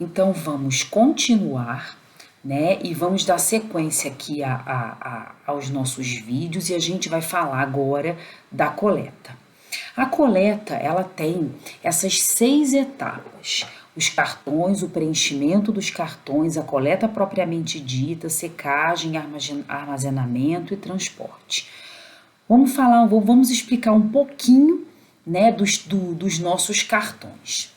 Então, vamos continuar, né? E vamos dar sequência aqui aos nossos vídeos e a gente vai falar agora da coleta. A coleta, ela tem essas 6 etapas. Os cartões, o preenchimento dos cartões, a coleta propriamente dita, secagem, armazenamento e transporte. Vamos explicar um pouquinho, né, dos nossos cartões.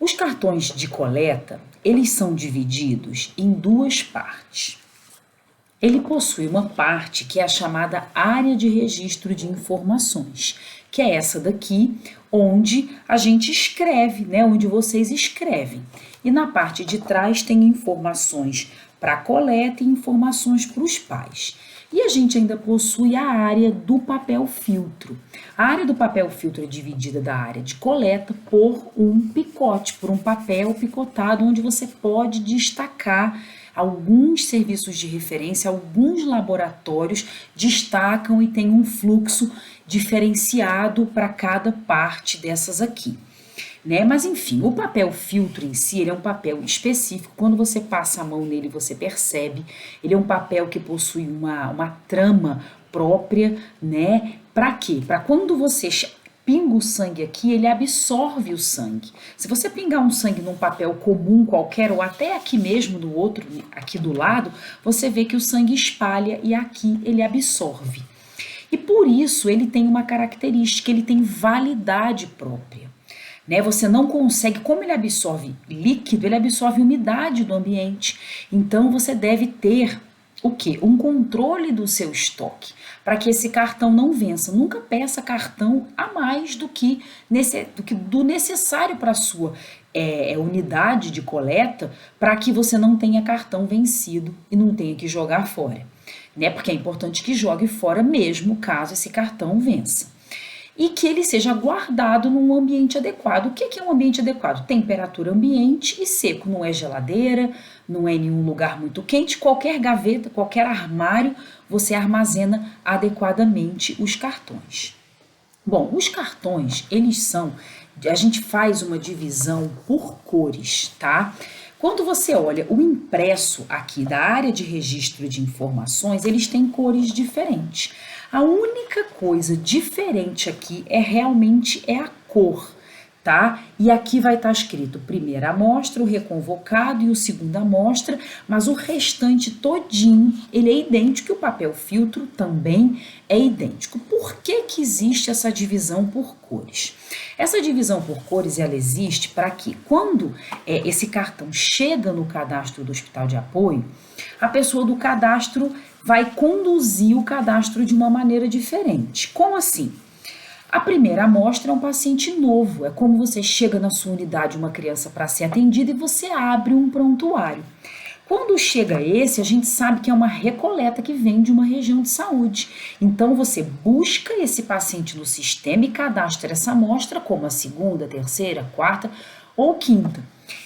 Os cartões de coleta, eles são divididos em 2 partes. Ele possui uma parte que é a chamada área de registro de informações, que é essa daqui, onde a gente escreve, né, onde vocês escrevem. E na parte de trás tem informações para a coleta e informações para os pais. E a gente ainda possui a área do papel filtro. A área do papel filtro é dividida da área de coleta por um picote, por um papel picotado, onde você pode destacar alguns serviços de referência, alguns laboratórios destacam e tem um fluxo diferenciado para cada parte dessas aqui. Né? Mas enfim, o papel filtro em si, ele é um papel específico, quando você passa a mão nele você percebe, ele é um papel que possui uma trama própria, né? Para quê? Para quando você pinga o sangue aqui, ele absorve o sangue. Se você pingar um sangue num papel comum qualquer, ou até aqui mesmo no outro, aqui do lado, você vê que o sangue espalha e aqui ele absorve. E por isso ele tem uma característica, ele tem validade própria. Né? Você não consegue, como ele absorve líquido, ele absorve umidade do ambiente. Então você deve ter o quê? Um controle do seu estoque, para que esse cartão não vença. Nunca peça cartão a mais do do necessário para a sua unidade de coleta, para que você não tenha cartão vencido e não tenha que jogar fora. Né? Porque é importante que jogue fora mesmo caso esse cartão vença. E que ele seja guardado num ambiente adequado. O que é um ambiente adequado? Temperatura ambiente e seco, não é geladeira, não é nenhum lugar muito quente, qualquer gaveta, qualquer armário, você armazena adequadamente os cartões. Bom, os cartões, a gente faz uma divisão por cores, tá? Quando você olha o impresso aqui da área de registro de informações, eles têm cores diferentes. A única coisa diferente aqui realmente a cor, tá? E aqui vai estar escrito primeira amostra, o reconvocado e o segunda amostra, mas o restante todinho, ele é idêntico e o papel filtro também é idêntico. Por que existe essa divisão por cores? Essa divisão por cores, ela existe para que quando esse cartão chega no cadastro do hospital de apoio, a pessoa do cadastro vai conduzir o cadastro de uma maneira diferente. Como assim? A primeira amostra é um paciente novo, é como você chega na sua unidade uma criança para ser atendida e você abre um prontuário. Quando chega esse, a gente sabe que é uma recoleta que vem de uma região de saúde. Então, você busca esse paciente no sistema e cadastra essa amostra como a segunda, terceira, quarta ou quinta.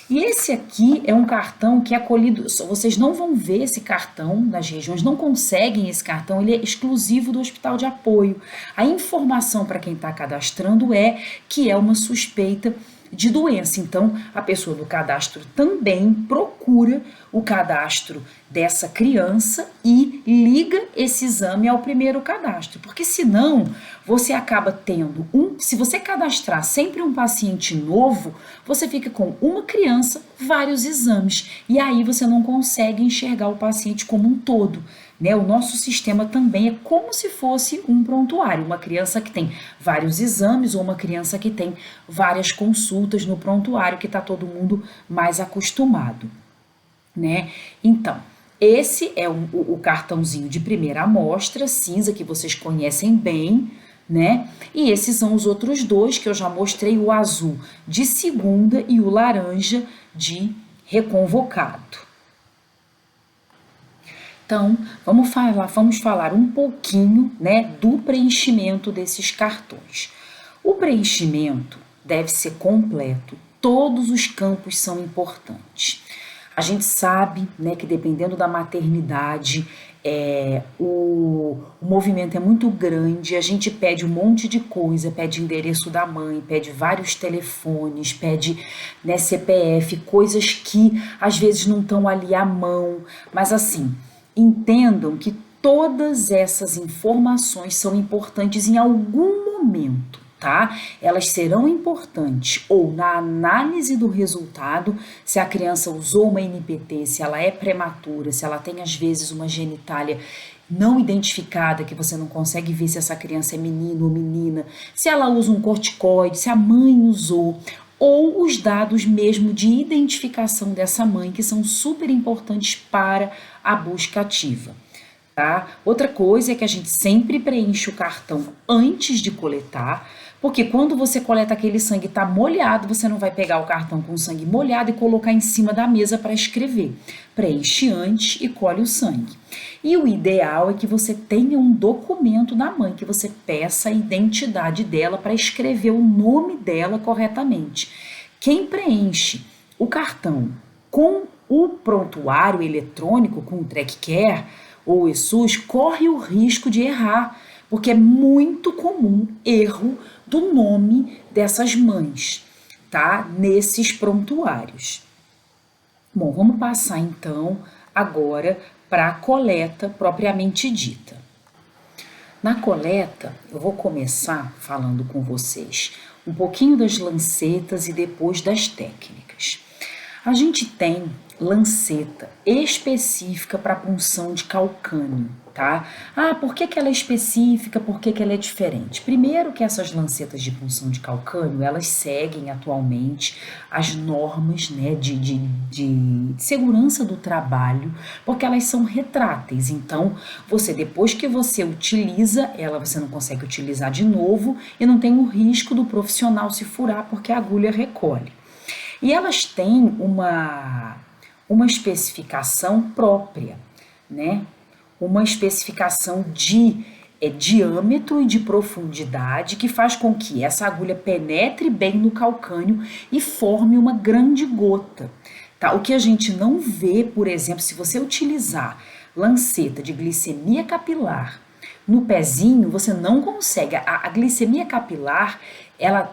E esse aqui é um cartão que é colhido, vocês não vão ver esse cartão nas regiões, não conseguem esse cartão, ele é exclusivo do hospital de apoio. A informação para quem está cadastrando é que é uma suspeita de doença. Então, a pessoa do cadastro também procura o cadastro dessa criança e liga esse exame ao primeiro cadastro, porque senão você acaba tendo se você cadastrar sempre um paciente novo, você fica com uma criança, vários exames, e aí você não consegue enxergar o paciente como um todo. Né? O nosso sistema também é como se fosse um prontuário, uma criança que tem vários exames ou uma criança que tem várias consultas no prontuário, que está todo mundo mais acostumado. Né? Então, esse é o cartãozinho de primeira amostra, cinza, que vocês conhecem bem, né? E esses são os outros dois que eu já mostrei, o azul de segunda e o laranja de reconvocado. Então, vamos falar um pouquinho, né, do preenchimento desses cartões. O preenchimento deve ser completo, todos os campos são importantes. A gente sabe, né, que dependendo da maternidade, O movimento é muito grande, a gente pede um monte de coisa, pede endereço da mãe, pede vários telefones, pede, né, CPF, coisas que às vezes não estão ali à mão, mas assim, entendam que todas essas informações são importantes em algum momento, tá? Elas serão importantes ou na análise do resultado, se a criança usou uma NPT, se ela é prematura, se ela tem às vezes uma genitália não identificada, que você não consegue ver se essa criança é menino ou menina, se ela usa um corticoide, se a mãe usou, ou os dados mesmo de identificação dessa mãe, que são super importantes para a busca ativa. Tá? Outra coisa é que a gente sempre preenche o cartão antes de coletar, porque quando você coleta aquele sangue tá molhado, você não vai pegar o cartão com sangue molhado e colocar em cima da mesa para escrever. Preenche antes e colhe o sangue. E o ideal é que você tenha um documento da mãe, que você peça a identidade dela para escrever o nome dela corretamente. Quem preenche o cartão com o prontuário eletrônico, com o TrackCare, ou o ESUS, corre o risco de errar, porque é muito comum erro do nome dessas mães, tá? Nesses prontuários. Bom, vamos passar então agora para a coleta propriamente dita. Na coleta, eu vou começar falando com vocês um pouquinho das lancetas e depois das técnicas. A gente tem lanceta específica para punção de calcânio, tá? Ah, por que ela é específica? Por que ela é diferente? Primeiro que essas lancetas de punção de calcânio, elas seguem atualmente as normas, né, de segurança do trabalho, porque elas são retráteis. Então, você, depois que você utiliza ela, você não consegue utilizar de novo e não tem o risco do profissional se furar porque a agulha recolhe. E elas têm uma especificação própria, né? Uma especificação de diâmetro e de profundidade que faz com que essa agulha penetre bem no calcânio e forme uma grande gota. Tá? O que a gente não vê, por exemplo, se você utilizar lanceta de glicemia capilar no pezinho, você não consegue. A glicemia capilar,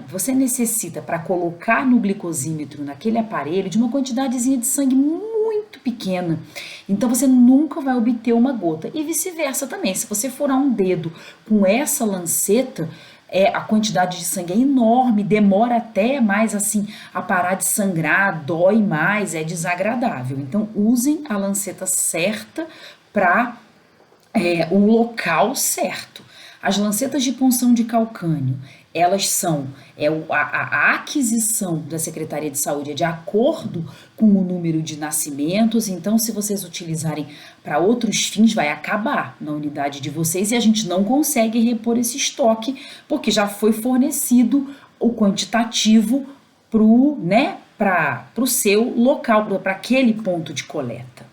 você necessita para colocar no glicosímetro naquele aparelho de uma quantidadezinha de sangue muito pequena. Então você nunca vai obter uma gota. E vice-versa também. Se você furar um dedo com essa lanceta, a quantidade de sangue é enorme, demora até mais assim a parar de sangrar, dói mais, é desagradável. Então usem a lanceta certa para o local certo. As lancetas de punção de calcânio, elas são, a aquisição da Secretaria de Saúde é de acordo com o número de nascimentos, então se vocês utilizarem para outros fins, vai acabar na unidade de vocês e a gente não consegue repor esse estoque, porque já foi fornecido o quantitativo para o seu local, para aquele ponto de coleta.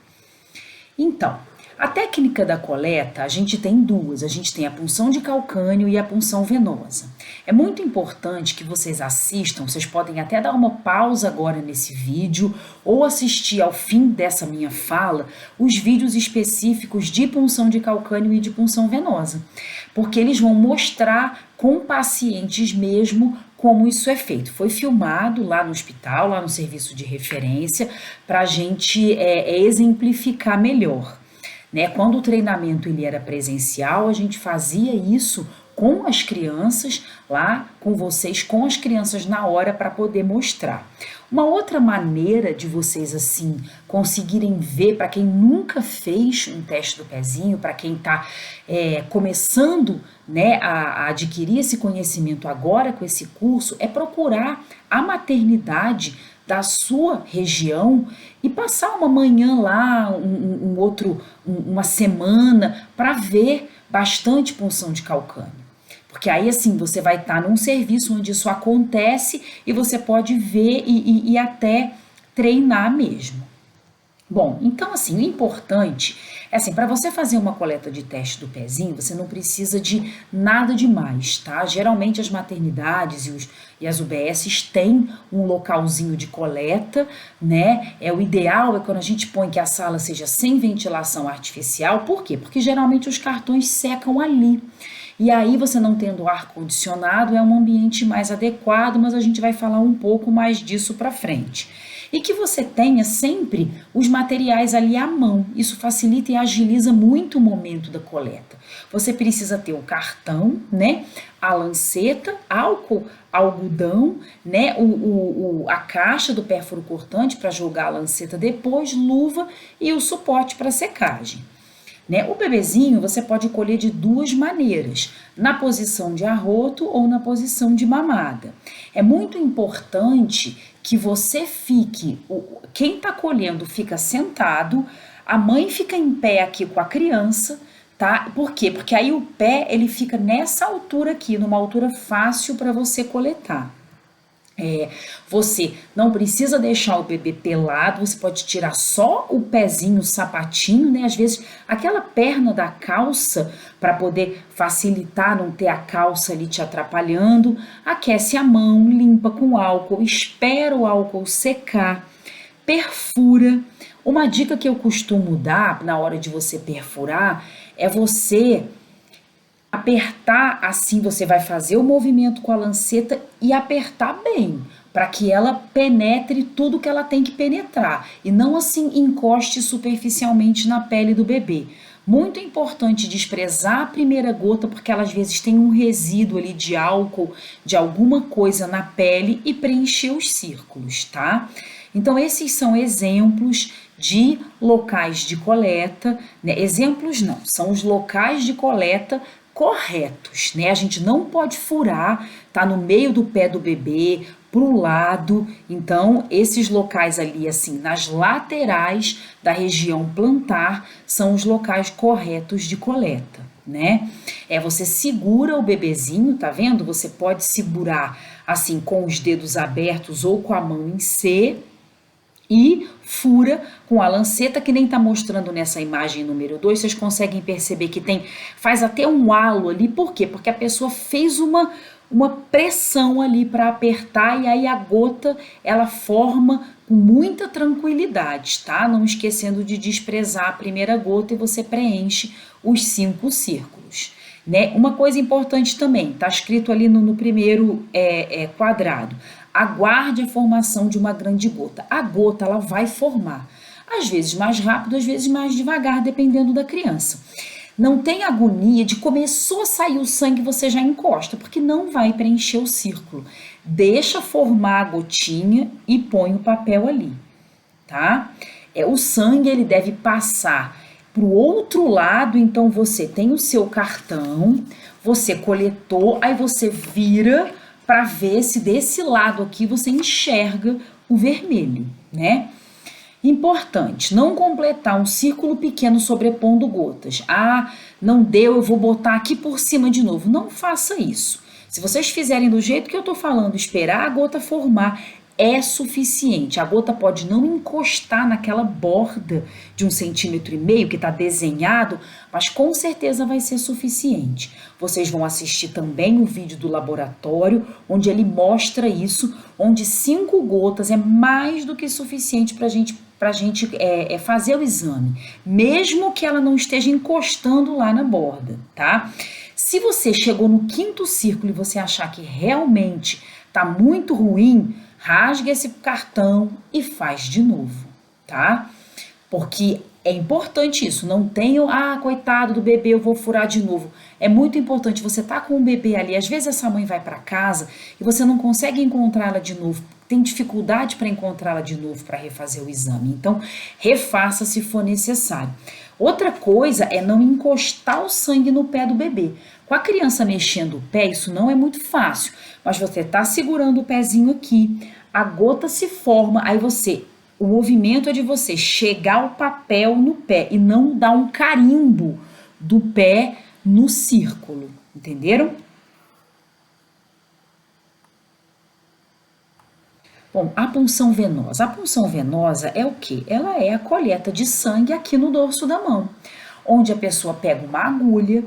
Então, a técnica da coleta, a gente tem duas, a gente tem a punção de calcânio e a punção venosa. É muito importante que vocês assistam, vocês podem até dar uma pausa agora nesse vídeo ou assistir ao fim dessa minha fala os vídeos específicos de punção de calcânio e de punção venosa, porque eles vão mostrar com pacientes mesmo como isso é feito. Foi filmado lá no hospital, lá no serviço de referência, para a gente exemplificar melhor. Né? Quando o treinamento ele era presencial, a gente fazia isso com as crianças, lá com vocês, com as crianças na hora para poder mostrar. Uma outra maneira de vocês assim conseguirem ver, para quem nunca fez um teste do pezinho, para quem está começando, né, a adquirir esse conhecimento agora com esse curso, é procurar a maternidade da sua região e passar uma manhã lá, uma semana, para ver bastante punção de calcânio. Porque aí assim, você vai estar num serviço onde isso acontece e você pode ver e até treinar mesmo. Bom, então assim, o importante É assim, para você fazer uma coleta de teste do pezinho, você não precisa de nada demais, tá? Geralmente as maternidades e as UBSs têm um localzinho de coleta, né? O ideal é quando a gente põe que a sala seja sem ventilação artificial. Por quê? Porque geralmente os cartões secam ali. E aí, você não tendo ar-condicionado, é um ambiente mais adequado, mas a gente vai falar um pouco mais disso para frente. E que você tenha sempre os materiais ali à mão. Isso facilita e agiliza muito o momento da coleta. Você precisa ter o cartão, né? A lanceta, álcool, algodão, né? A caixa do pérfuro cortante para jogar a lanceta depois, luva e o suporte para secagem. Né? O bebezinho você pode colher de duas maneiras, na posição de arroto ou na posição de mamada. É muito importante que você fique, quem está colhendo fica sentado, a mãe fica em pé aqui com a criança, tá? Por quê? Porque aí o pé ele fica nessa altura aqui, numa altura fácil para você coletar. Você não precisa deixar o bebê pelado, você pode tirar só o pezinho, o sapatinho, né? Às vezes aquela perna da calça para poder facilitar, não ter a calça ali te atrapalhando. Aquece a mão, limpa com álcool, espera o álcool secar, perfura. Uma dica que eu costumo dar na hora de você perfurar é você apertar assim, você vai fazer o movimento com a lanceta e apertar bem, para que ela penetre tudo que ela tem que penetrar e não assim encoste superficialmente na pele do bebê. Muito importante desprezar a primeira gota, porque ela às vezes tem um resíduo ali de álcool, de alguma coisa na pele e preencher os círculos, tá? Então esses são exemplos de locais de coleta, né? Exemplos não, são os locais de coleta corretos, né? A gente não pode furar, tá no meio do pé do bebê, pro lado. Então, esses locais ali, assim, nas laterais da região plantar, são os locais corretos de coleta, né? Você segura o bebezinho, tá vendo? Você pode segurar, assim, com os dedos abertos ou com a mão em C, e fura com a lanceta, que nem tá mostrando nessa imagem número 2, vocês conseguem perceber que faz até um halo ali. Por quê? Porque a pessoa fez uma pressão ali para apertar, e aí a gota ela forma com muita tranquilidade, tá? Não esquecendo de desprezar a primeira gota, e você preenche os 5 círculos. Né? Uma coisa importante também, tá escrito ali no primeiro quadrado: aguarde a formação de uma grande gota. A gota ela vai formar, às vezes mais rápido, às vezes mais devagar, dependendo da criança. Não tem agonia de começou a sair o sangue, você já encosta, porque não vai preencher o círculo. Deixa formar a gotinha e põe o papel ali, tá? O sangue ele deve passar para o outro lado. Então você tem o seu cartão, você coletou, aí você vira para ver se desse lado aqui você enxerga o vermelho, né? Importante, não completar um círculo pequeno sobrepondo gotas. Ah, não deu, eu vou botar aqui por cima de novo. Não faça isso. Se vocês fizerem do jeito que eu tô falando, esperar a gota formar, é suficiente. A gota pode não encostar naquela borda de 1,5 cm que está desenhado, mas com certeza vai ser suficiente. Vocês vão assistir também o vídeo do laboratório, onde ele mostra isso, onde 5 gotas é mais do que suficiente para a gente fazer o exame, mesmo que ela não esteja encostando lá na borda, tá? Se você chegou no 5º círculo e você achar que realmente tá muito ruim, rasga esse cartão e faz de novo, tá? Porque é importante isso, não tenho, coitado do bebê, eu vou furar de novo. É muito importante, você tá com o bebê ali, às vezes essa mãe vai para casa e você não consegue encontrá-la de novo, tem dificuldade para encontrá-la de novo para refazer o exame. Então, refaça se for necessário. Outra coisa é não encostar o sangue no pé do bebê. Com a criança mexendo o pé, isso não é muito fácil, mas você tá segurando o pezinho aqui, a gota se forma, aí o movimento é de você chegar o papel no pé e não dar um carimbo do pé no círculo, entenderam? Bom, a punção venosa. A punção venosa é o quê? Ela é a coleta de sangue aqui no dorso da mão. onde a pessoa pega uma agulha,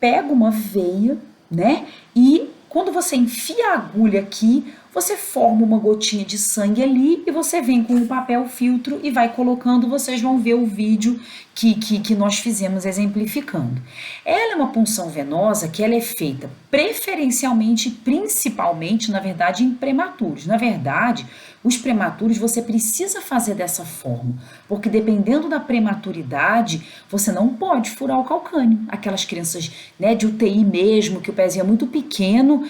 pega uma veia, né? E quando você enfia a agulha aqui, você forma uma gotinha de sangue ali e você vem com o papel filtro e vai colocando, vocês vão ver o vídeo que nós fizemos exemplificando. Ela é uma punção venosa que ela é feita preferencialmente, principalmente, na verdade, em prematuros. Na verdade, os prematuros você precisa fazer dessa forma, porque dependendo da prematuridade, você não pode furar o calcânio. Aquelas crianças, né, de UTI mesmo, que o pezinho é muito pequeno,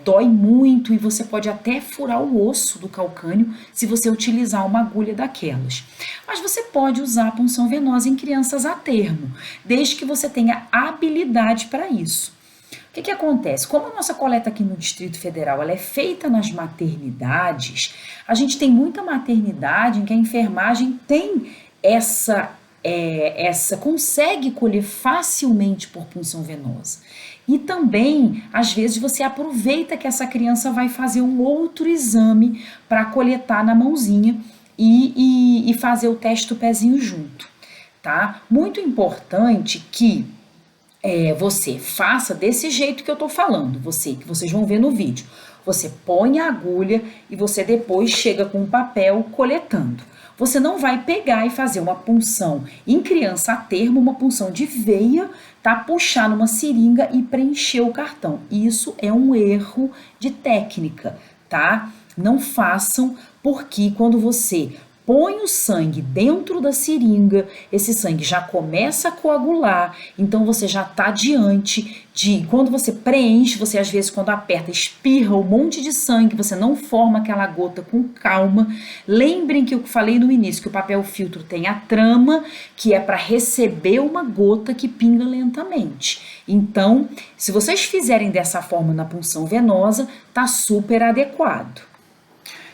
dói muito e você pode até furar o osso do calcânio se você utilizar uma agulha daquelas. Mas você pode usar a punção venosa em crianças a termo, desde que você tenha habilidade para isso. O que acontece? Como a nossa coleta aqui no Distrito Federal ela é feita nas maternidades, a gente tem muita maternidade em que a enfermagem tem consegue colher facilmente por punção venosa. E também, às vezes, você aproveita que essa criança vai fazer um outro exame para coletar na mãozinha e fazer o teste do pezinho junto, tá? Muito importante que você faça desse jeito que eu tô falando, que vocês vão ver no vídeo. Você põe a agulha e você depois chega com o papel coletando. Você não vai pegar e fazer uma punção em criança a termo, uma punção de veia, tá? Puxar numa seringa e preencher o cartão. Isso é um erro de técnica, tá? Não façam, porque quando você põe o sangue dentro da seringa, esse sangue já começa a coagular, então você já está diante de, quando você preenche, você às vezes quando aperta, espirra um monte de sangue, você não forma aquela gota com calma. Lembrem que eu falei no início, que o papel filtro tem a trama, que é para receber uma gota que pinga lentamente. Então, se vocês fizerem dessa forma na punção venosa, tá super adequado.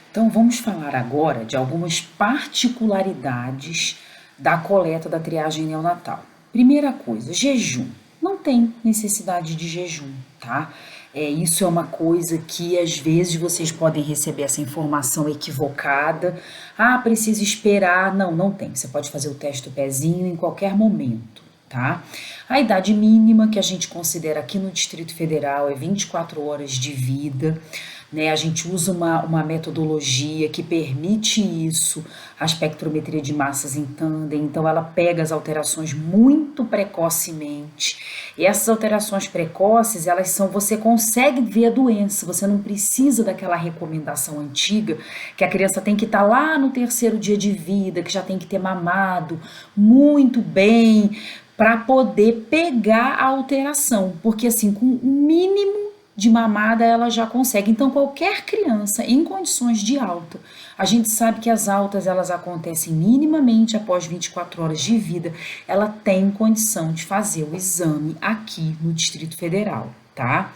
Então, vamos falar agora de algumas particularidades da coleta da triagem neonatal. Primeira coisa, jejum. Não tem necessidade de jejum, tá? Isso é uma coisa que às vezes vocês podem receber essa informação equivocada. Ah, precisa esperar. Não, não tem. Você pode fazer o teste do pezinho em qualquer momento, tá? A idade mínima que a gente considera aqui no Distrito Federal é 24 horas de vida. Né, a gente usa uma metodologia que permite isso, a espectrometria de massas em tandem, então ela pega as alterações muito precocemente, e essas alterações precoces, você consegue ver a doença, você não precisa daquela recomendação antiga, que a criança tem que estar lá no 3º dia de vida, que já tem que ter mamado muito bem, para poder pegar a alteração, porque assim, com o mínimo de mamada ela já consegue. Então qualquer criança em condições de alta, a gente sabe que as altas elas acontecem minimamente após 24 horas de vida, ela tem condição de fazer o exame aqui no Distrito Federal, tá?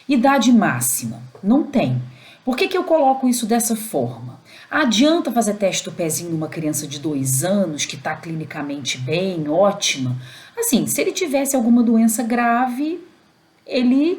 Idade máxima, não tem. Por que eu coloco isso dessa forma? Adianta fazer teste do pezinho numa criança de 2 anos que está clinicamente bem, ótima? Assim, se ele tivesse alguma doença grave, ele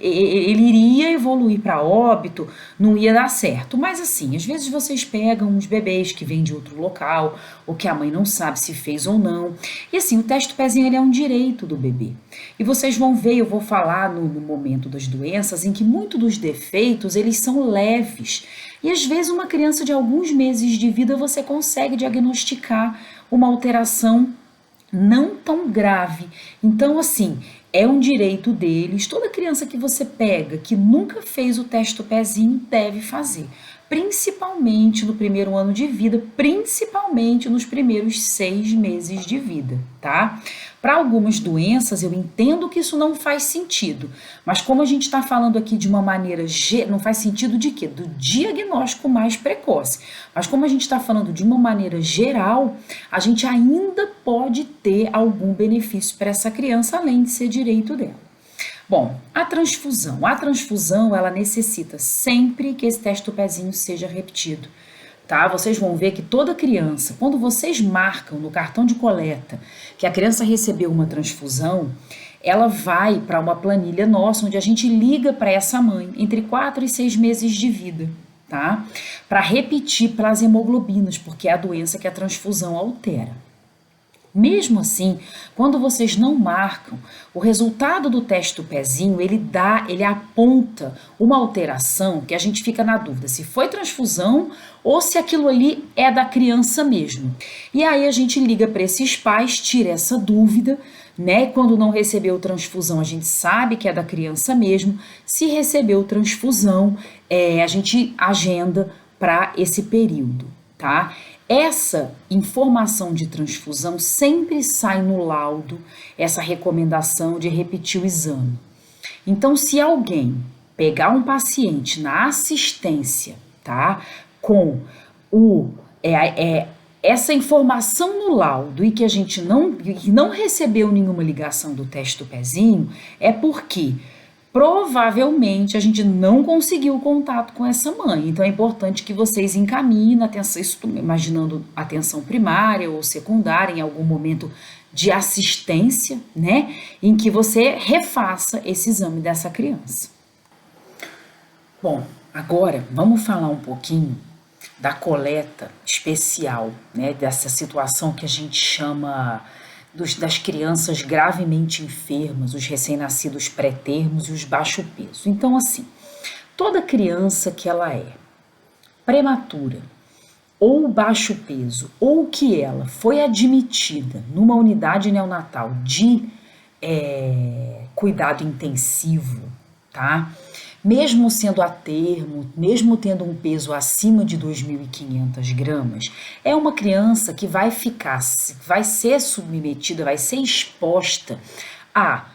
iria evoluir para óbito, não ia dar certo. Mas assim, às vezes vocês pegam uns bebês que vêm de outro local, ou que a mãe não sabe se fez ou não. E assim, o teste do pezinho ele é um direito do bebê. E vocês vão ver, eu vou falar no momento das doenças, em que muitos dos defeitos, eles são leves. E às vezes uma criança de alguns meses de vida, você consegue diagnosticar uma alteração não tão grave. Então assim, é um direito deles. Toda criança que você pega, que nunca fez o teste do pezinho, deve fazer. Principalmente no primeiro ano de vida, principalmente nos primeiros 6 meses de vida, tá? Para algumas doenças, eu entendo que isso não faz sentido, mas como a gente está falando aqui de uma maneira, não faz sentido de quê? Do diagnóstico mais precoce. Mas como a gente está falando de uma maneira geral, a gente ainda pode ter algum benefício para essa criança, além de ser direito dela. Bom, a transfusão ela necessita sempre que esse teste do pezinho seja repetido, tá? Vocês vão ver que toda criança, quando vocês marcam no cartão de coleta que a criança recebeu uma transfusão, ela vai para uma planilha nossa, onde a gente liga para essa mãe entre 4 e 6 meses de vida, tá? Para repetir para as hemoglobinas, porque é a doença que a transfusão altera. Mesmo assim, quando vocês não marcam, o resultado do teste do pezinho, ele aponta uma alteração que a gente fica na dúvida se foi transfusão ou se aquilo ali é da criança mesmo. E aí a gente liga para esses pais, tira essa dúvida, né? Quando não recebeu transfusão, a gente sabe que é da criança mesmo. Se recebeu transfusão, a gente agenda para esse período, tá? Essa informação de transfusão sempre sai no laudo, essa recomendação de repetir o exame. Então, se alguém pegar um paciente na assistência, tá, com essa informação no laudo e que a gente não recebeu nenhuma ligação do teste do pezinho, é porque provavelmente a gente não conseguiu o contato com essa mãe. Então é importante que vocês encaminhem na atenção, imaginando atenção primária ou secundária, em algum momento de assistência, né? Em que você refaça esse exame dessa criança. Bom, agora vamos falar um pouquinho da coleta especial, né? Dessa situação que a gente chama das crianças gravemente enfermas, os recém-nascidos pré-termos e os baixo peso. Então, assim, toda criança que ela é prematura ou baixo peso, ou que ela foi admitida numa unidade neonatal de cuidado intensivo, tá? Mesmo sendo a termo, mesmo tendo um peso acima de 2.500 gramas, é uma criança que vai ser submetida, vai ser exposta a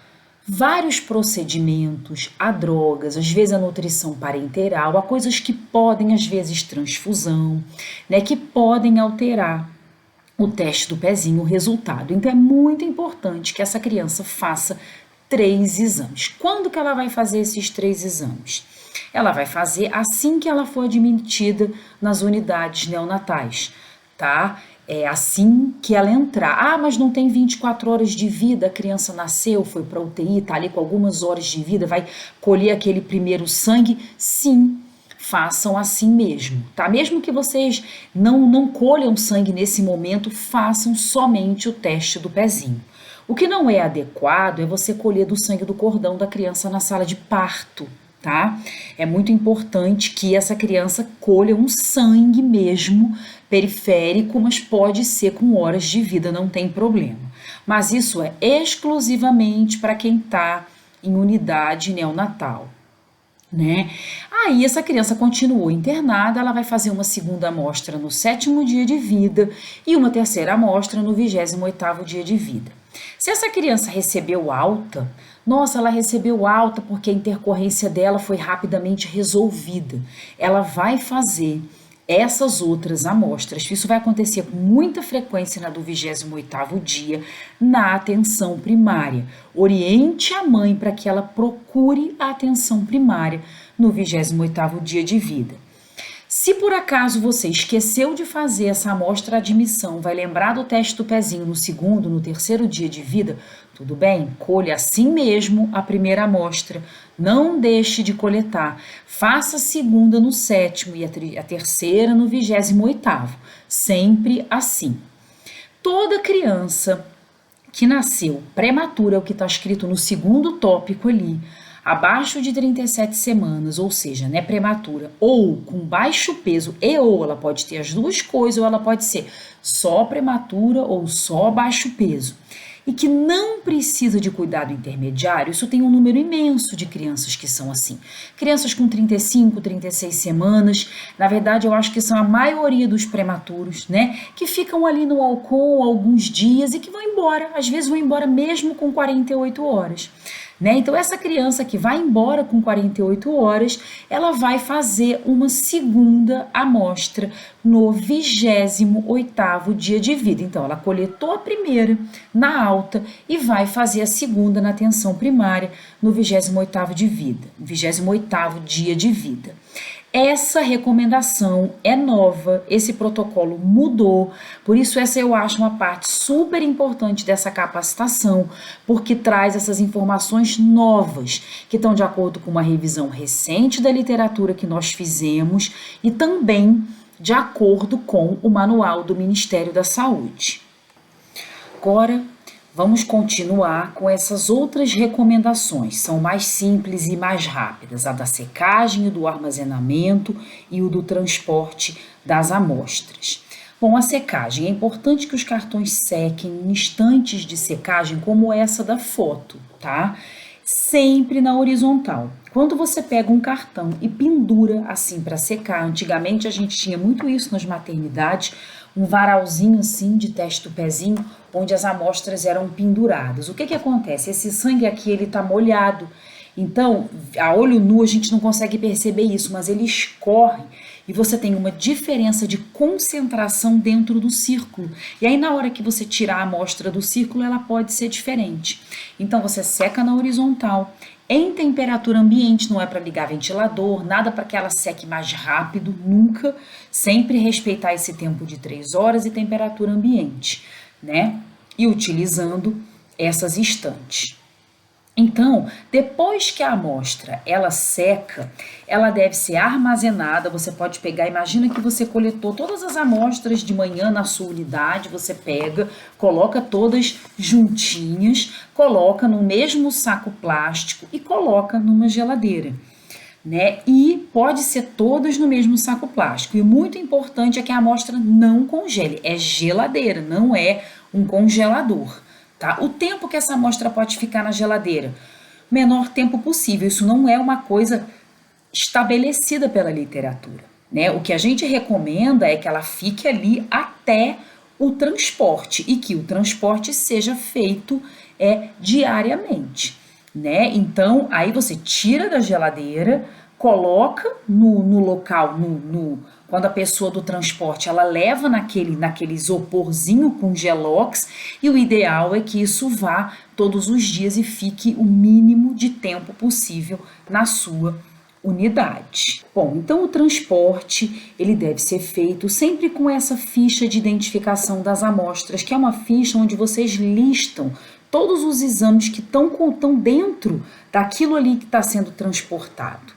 vários procedimentos, a drogas, às vezes a nutrição parenteral, a coisas que podem, às vezes, transfusão, né, que podem alterar o teste do pezinho, o resultado. Então é muito importante que essa criança faça 3 exames. Quando que ela vai fazer esses 3 exames? Ela vai fazer assim que ela for admitida nas unidades neonatais, tá? É assim que ela entrar. Ah, mas não tem 24 horas de vida, a criança nasceu, foi para UTI, tá ali com algumas horas de vida, vai colher aquele primeiro sangue? Sim, façam assim mesmo, tá? Mesmo que vocês não colham sangue nesse momento, façam somente o teste do pezinho. O que não é adequado é você colher do sangue do cordão da criança na sala de parto, tá? É muito importante que essa criança colha um sangue mesmo periférico, mas pode ser com horas de vida, não tem problema. Mas isso é exclusivamente para quem está em unidade neonatal, né? Aí essa criança continuou internada, ela vai fazer uma segunda amostra no 7º dia de vida e uma terceira amostra no 28º dia de vida. Se essa criança recebeu alta, nossa, ela recebeu alta porque a intercorrência dela foi rapidamente resolvida. Ela vai fazer essas outras amostras. Isso vai acontecer com muita frequência na do 28º dia, na atenção primária. Oriente a mãe para que ela procure a atenção primária no 28º dia de vida. Se por acaso você esqueceu de fazer essa amostra admissão, vai lembrar do teste do pezinho no 2º, no 3º dia de vida, tudo bem? Colhe assim mesmo a primeira amostra, não deixe de coletar. Faça a segunda no 7º e a terceira no 28º, sempre assim. Toda criança que nasceu prematura, é o que está escrito no 2º tópico ali, abaixo de 37 semanas, ou seja, né, prematura, ou com baixo peso, ou ela pode ter as duas coisas, ou ela pode ser só prematura ou só baixo peso, e que não precisa de cuidado intermediário, isso tem um número imenso de crianças que são assim. Crianças com 35, 36 semanas, na verdade eu acho que são a maioria dos prematuros, né, que ficam ali no Alcon alguns dias e que vão embora, às vezes vão embora mesmo com 48 horas. Né? Então, essa criança que vai embora com 48 horas, ela vai fazer uma segunda amostra no 28º dia de vida. Então, ela coletou a primeira na alta e vai fazer a segunda na atenção primária no 28º de vida, 28º dia de vida. Essa recomendação é nova, esse protocolo mudou, por isso essa eu acho uma parte super importante dessa capacitação, porque traz essas informações novas, que estão de acordo com uma revisão recente da literatura que nós fizemos e também de acordo com o manual do Ministério da Saúde. Agora, vamos continuar com essas outras recomendações, são mais simples e mais rápidas, a da secagem, o do armazenamento e o do transporte das amostras. Bom, a secagem, é importante que os cartões sequem em instantes de secagem, como essa da foto, tá? Sempre na horizontal. Quando você pega um cartão e pendura assim para secar, antigamente a gente tinha muito isso nas maternidades, um varalzinho assim de teste do pezinho, onde as amostras eram penduradas. O que que acontece? Esse sangue aqui, ele tá molhado. Então, a olho nu a gente não consegue perceber isso, mas ele escorre e você tem uma diferença de concentração dentro do círculo. E aí, na hora que você tirar a amostra do círculo, ela pode ser diferente. Então, você seca na horizontal, em temperatura ambiente, não é para ligar ventilador, nada para que ela seque mais rápido, nunca. Sempre respeitar esse tempo de 3 horas e temperatura ambiente, né? E utilizando essas estantes. Então, depois que a amostra ela seca, ela deve ser armazenada. Você pode pegar, imagina que você coletou todas as amostras de manhã na sua unidade, você pega, coloca todas juntinhas, coloca no mesmo saco plástico e coloca numa geladeira, né? E pode ser todas no mesmo saco plástico. E o muito importante é que a amostra não congele, é geladeira, não é um congelador. Tá? O tempo que essa amostra pode ficar na geladeira, menor tempo possível. Isso não é uma coisa estabelecida pela literatura, né? O que a gente recomenda é que ela fique ali até o transporte e que o transporte seja feito diariamente, né? Então, aí você tira da geladeira, coloca no local, quando a pessoa do transporte ela leva naquele isoporzinho com gelox, e o ideal é que isso vá todos os dias e fique o mínimo de tempo possível na sua unidade. Bom, então o transporte ele deve ser feito sempre com essa ficha de identificação das amostras, que é uma ficha onde vocês listam todos os exames que estão dentro daquilo ali que está sendo transportado.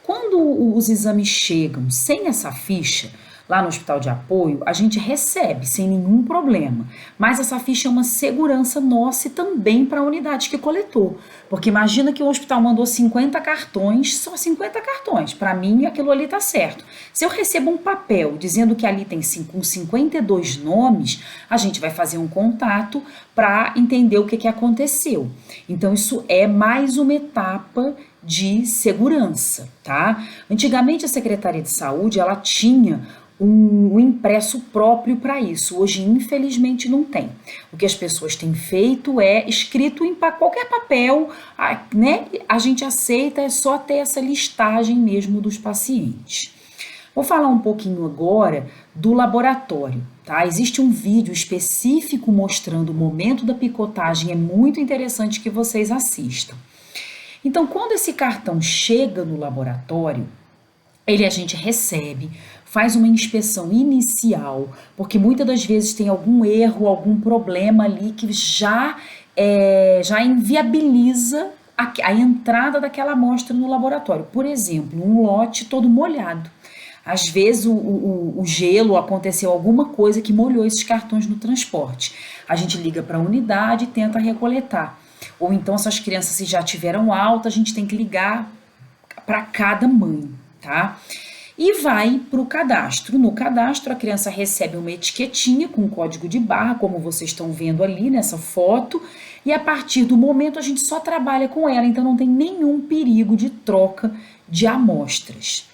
Quando os exames chegam sem essa ficha, lá no hospital de apoio, a gente recebe sem nenhum problema. Mas essa ficha é uma segurança nossa e também para a unidade que coletou. Porque imagina que o hospital mandou 50 cartões, só 50 cartões. Para mim, aquilo ali está certo. Se eu recebo um papel dizendo que ali tem com 52 nomes, a gente vai fazer um contato para entender o que aconteceu. Então, isso é mais uma etapa de segurança, tá? Antigamente a Secretaria de Saúde, ela tinha um impresso próprio para isso. Hoje, infelizmente, não tem. O que as pessoas têm feito é escrito em qualquer papel, né? A gente aceita, é só ter essa listagem mesmo dos pacientes. Vou falar um pouquinho agora do laboratório, tá? Existe um vídeo específico mostrando o momento da picotagem, é muito interessante que vocês assistam. Então, quando esse cartão chega no laboratório, a gente recebe, faz uma inspeção inicial, porque muitas das vezes tem algum erro, algum problema ali que já inviabiliza a entrada daquela amostra no laboratório. Por exemplo, um lote todo molhado. Às vezes o gelo, aconteceu alguma coisa que molhou esses cartões no transporte. A gente liga para a unidade e tenta recoletar. Ou então, se as crianças já tiveram alta, a gente tem que ligar para cada mãe, tá? E vai para o cadastro. No cadastro, a criança recebe uma etiquetinha com código de barra, como vocês estão vendo ali nessa foto, e a partir do momento a gente só trabalha com ela, então não tem nenhum perigo de troca de amostras.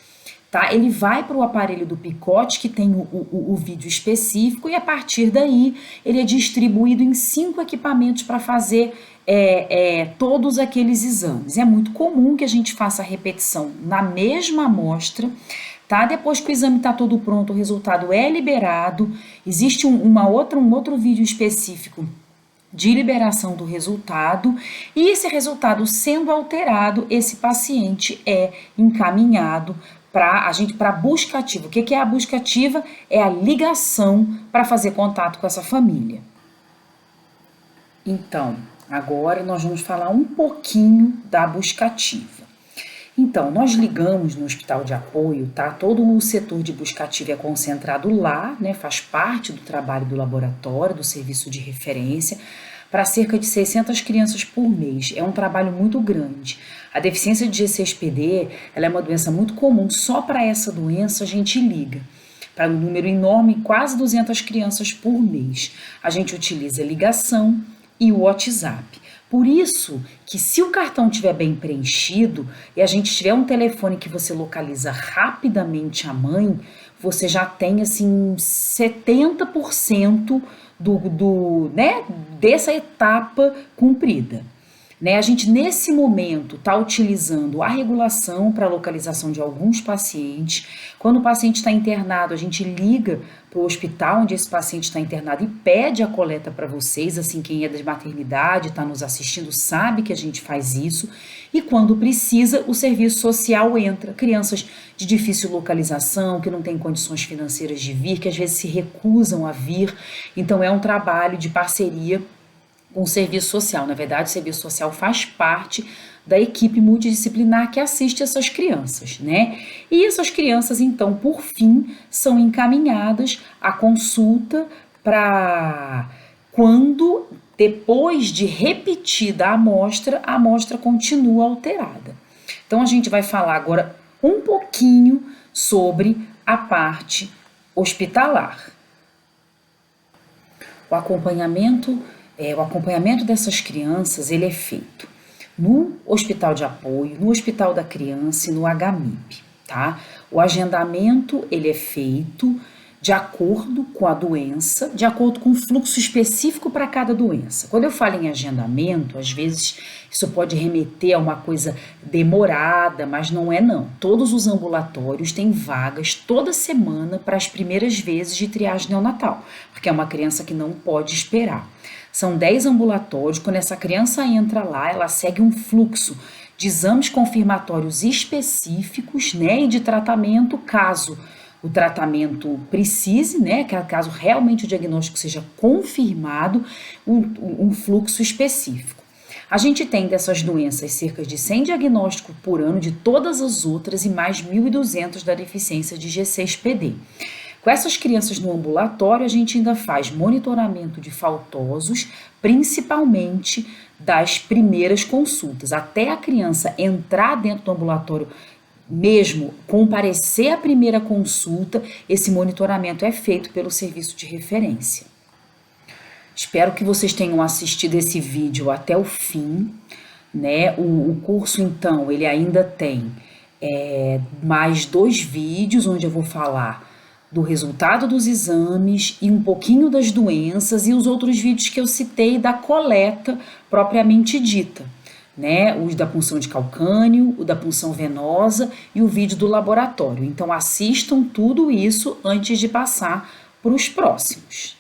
Tá? Ele vai para o aparelho do picote, que tem o vídeo específico, e a partir daí ele é distribuído em 5 equipamentos para fazer todos aqueles exames. É muito comum que a gente faça a repetição na mesma amostra, tá? Depois que o exame está todo pronto, o resultado é liberado. Existe um outro vídeo específico de liberação do resultado, e esse resultado sendo alterado, esse paciente é encaminhado para a busca ativa. O que é a busca ativa? É a ligação para fazer contato com essa família. Então, agora nós vamos falar um pouquinho da busca ativa. Então, nós ligamos no hospital de apoio, tá? Todo o setor de busca ativa é concentrado lá, né? Faz parte do trabalho do laboratório, do serviço de referência, para cerca de 600 crianças por mês. É um trabalho muito grande. A deficiência de G6PD, ela é uma doença muito comum, só para essa doença a gente liga para um número enorme, quase 200 crianças por mês. A gente utiliza ligação e o WhatsApp. Por isso que se o cartão estiver bem preenchido e a gente tiver um telefone que você localiza rapidamente a mãe, você já tem assim 70% dessa etapa cumprida. A gente, nesse momento, está utilizando a regulação para a localização de alguns pacientes. Quando o paciente está internado, a gente liga para o hospital onde esse paciente está internado e pede a coleta para vocês. Assim, quem é da maternidade, está nos assistindo, sabe que a gente faz isso. E quando precisa, o serviço social entra. Crianças de difícil localização, que não têm condições financeiras de vir, que às vezes se recusam a vir. Então, é um trabalho de parceria com o serviço social. Na verdade, o serviço social faz parte da equipe multidisciplinar que assiste essas crianças, né? E essas crianças, então, por fim, são encaminhadas à consulta para quando, depois de repetida a amostra continua alterada. Então, a gente vai falar agora um pouquinho sobre a parte hospitalar. O acompanhamento dessas crianças, ele é feito no hospital de apoio, no hospital da criança e no HMIP, tá? O agendamento, ele é feito de acordo com a doença, de acordo com o fluxo específico para cada doença. Quando eu falo em agendamento, às vezes isso pode remeter a uma coisa demorada, mas não é não. Todos os ambulatórios têm vagas toda semana para as primeiras vezes de triagem neonatal, porque é uma criança que não pode esperar. São 10 ambulatórios, quando essa criança entra lá, ela segue um fluxo de exames confirmatórios específicos, né, e de tratamento, caso o tratamento precise, né, caso realmente o diagnóstico seja confirmado, um fluxo específico. A gente tem dessas doenças cerca de 100 diagnósticos por ano de todas as outras e mais 1.200 da deficiência de G6PD. Com essas crianças no ambulatório, a gente ainda faz monitoramento de faltosos, principalmente das primeiras consultas. Até a criança entrar dentro do ambulatório, mesmo comparecer à primeira consulta, esse monitoramento é feito pelo serviço de referência. Espero que vocês tenham assistido esse vídeo até o fim, né? O curso, então, ele ainda tem mais 2 vídeos, onde eu vou falar do resultado dos exames e um pouquinho das doenças, e os outros vídeos que eu citei da coleta propriamente dita, né? O da punção de calcânio, o da punção venosa e o vídeo do laboratório. Então assistam tudo isso antes de passar para os próximos.